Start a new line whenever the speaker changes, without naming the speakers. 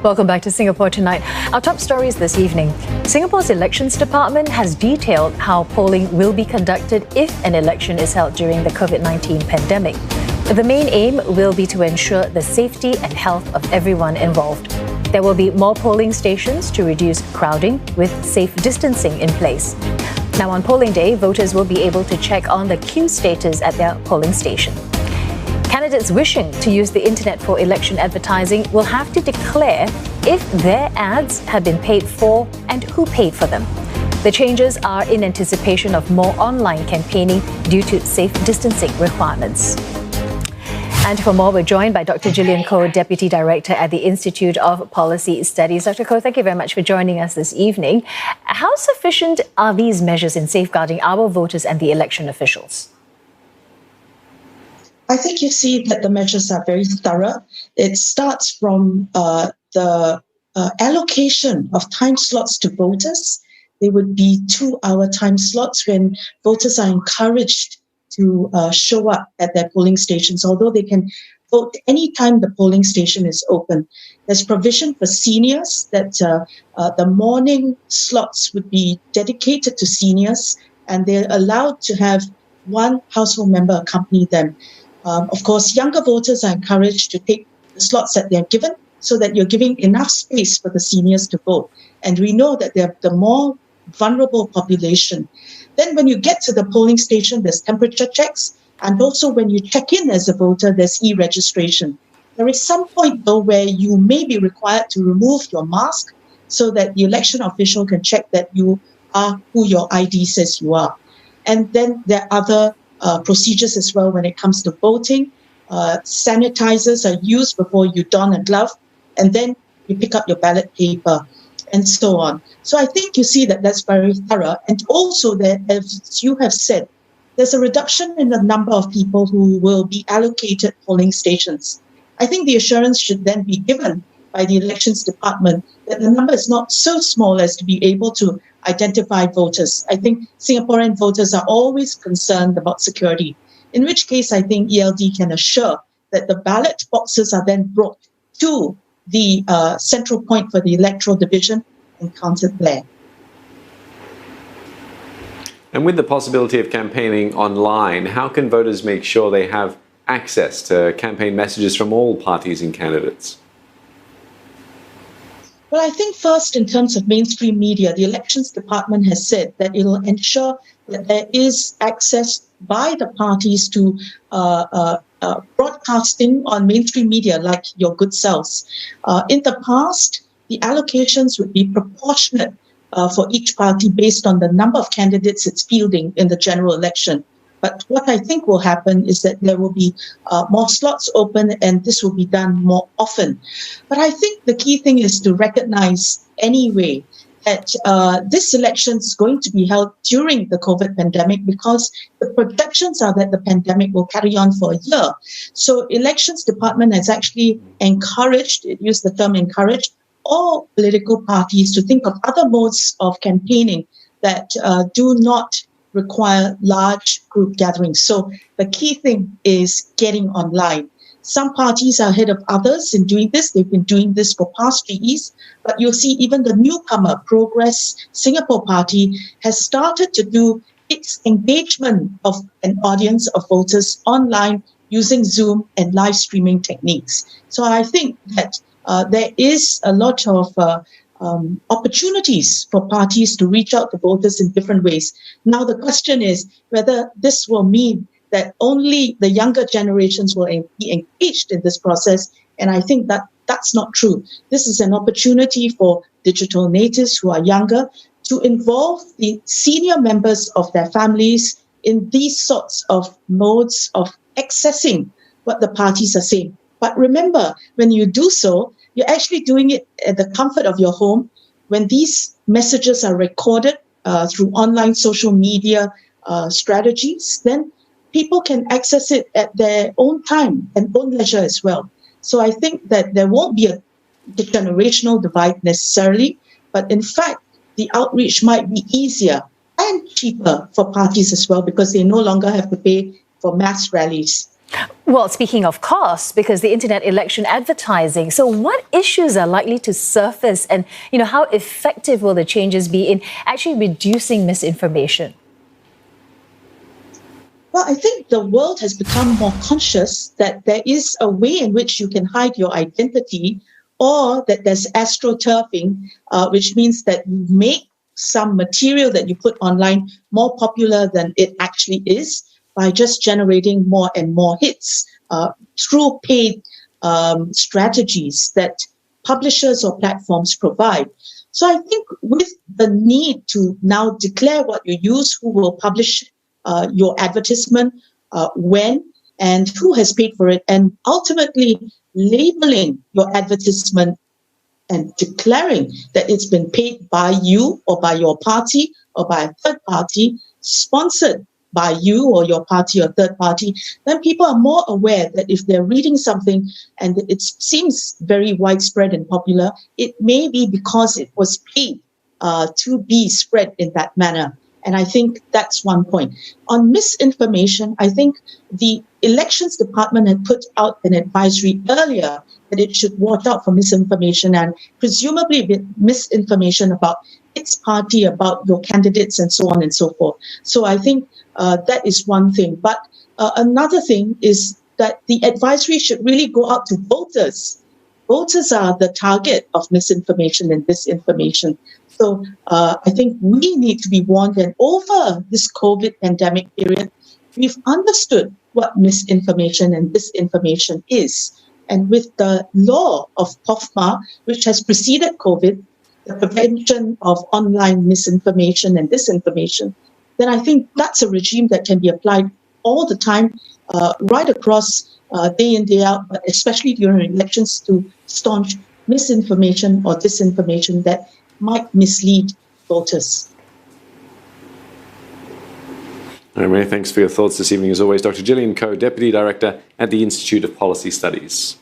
Welcome back to Singapore Tonight. Our top stories this evening. Singapore's Elections Department has detailed how polling will be conducted if an election is held during the COVID-19 pandemic. The main aim will be to ensure the safety and health of everyone involved. There will be more polling stations to reduce crowding with safe distancing in place. Now, on polling day, voters will be able to check on the queue status at their polling station. Candidates wishing to use the internet for election advertising will have to declare if their ads have been paid for and who paid for them. The changes are in anticipation of more online campaigning due to safe distancing requirements. And for more, we're joined by Dr. Gillian Koh, Deputy Director at the Institute of Policy Studies. Dr. Koh, thank you very much for joining us this evening. How sufficient are these measures in safeguarding our voters and the election officials?
I think you see that the measures are very thorough. It starts from the allocation of time slots to voters. They would be 2-hour time slots when voters are encouraged to show up at their polling stations, although they can vote anytime the polling station is open. There's provision for seniors that the morning slots would be dedicated to seniors, and they're allowed to have one household member accompany them. Of course, younger voters are encouraged to take the slots that they're given so that you're giving enough space for the seniors to vote. And we know that they're the more vulnerable population. Then when you get to the polling station, there's temperature checks. And also when you check in as a voter, there's e-registration. There is some point, though, where you may be required to remove your mask so that the election official can check that you are who your ID says you are. And then there are other procedures as well when it comes to voting. Sanitizers are used before you don a glove, and then you pick up your ballot paper, and so on. So I think you see that that's very thorough. And also that, as you have said, there's a reduction in the number of people who will be allocated polling stations. I think the assurance should then be given by the Elections Department that the number is not so small as to be able to identify voters. I think Singaporean voters are always concerned about security, in which case I think ELD can assure that the ballot boxes are then brought to the central point for the electoral division and counted there.
And with the possibility of campaigning online, how can voters make sure they have access to campaign messages from all parties and candidates?
Well, I think first, in terms of mainstream media, the Elections Department has said that it will ensure that there is access by the parties to broadcasting on mainstream media like your good selves. In the past, the allocations would be proportionate for each party based on the number of candidates it's fielding in the general election. But what I think will happen is that there will be more slots open, and this will be done more often. But I think the key thing is to recognize anyway that this election is going to be held during the COVID pandemic, because the projections are that the pandemic will carry on for a year. So Elections Department has actually encouraged, it used the term encouraged, all political parties to think of other modes of campaigning that do not require large group gatherings. So the key thing is getting online. Some parties are ahead of others in doing this. They've been doing this for past GEs, but you'll see even the newcomer Progress Singapore Party has started to do its engagement of an audience of voters online using Zoom and live streaming techniques. So I think that there is a lot of opportunities for parties to reach out to voters in different ways. Now, the question is whether this will mean that only the younger generations will be engaged in this process. And I think that that's not true. This is an opportunity for digital natives who are younger to involve the senior members of their families in these sorts of modes of accessing what the parties are saying. But remember, when you do so, you're actually doing it at the comfort of your home. When these messages are recorded through online social media strategies, then people can access it at their own time and own leisure as well. So I think that there won't be a generational divide necessarily, but in fact, the outreach might be easier and cheaper for parties as well, because they no longer have to pay for mass rallies.
Well, speaking of costs, because the internet election advertising, so what issues are likely to surface, and how effective will the changes be in actually reducing misinformation?
Well, I think the world has become more conscious that there is a way in which you can hide your identity, or that there's astroturfing, which means that you make some material that you put online more popular than it actually is by just generating more and more hits through paid strategies that publishers or platforms provide. So I think with the need to now declare what you use, who will publish your advertisement, when, and who has paid for it, and ultimately labeling your advertisement and declaring that it's been paid by you or by your party or by a third party, sponsored by you or your party or third party, then people are more aware that if they're reading something and it seems very widespread and popular, it may be because it was paid to be spread in that manner. And I think that's one point. On misinformation, I think the Elections Department had put out an advisory earlier that it should watch out for misinformation, and presumably misinformation about its party, about your candidates, and so on and so forth. So I think that is one thing. But another thing is that the advisory should really go out to voters. Voters are the target of misinformation and disinformation. So I think we need to be warned, and over this COVID pandemic period, we've understood what misinformation and disinformation is. And with the law of POFMA, which has preceded COVID, the prevention of online misinformation and disinformation, then I think that's a regime that can be applied all the time, right across day in, day out, but especially during elections, to staunch misinformation or disinformation that might mislead voters.
All right, many thanks for your thoughts this evening. As always, Dr. Gillian Koh, Deputy Director at the Institute of Policy Studies.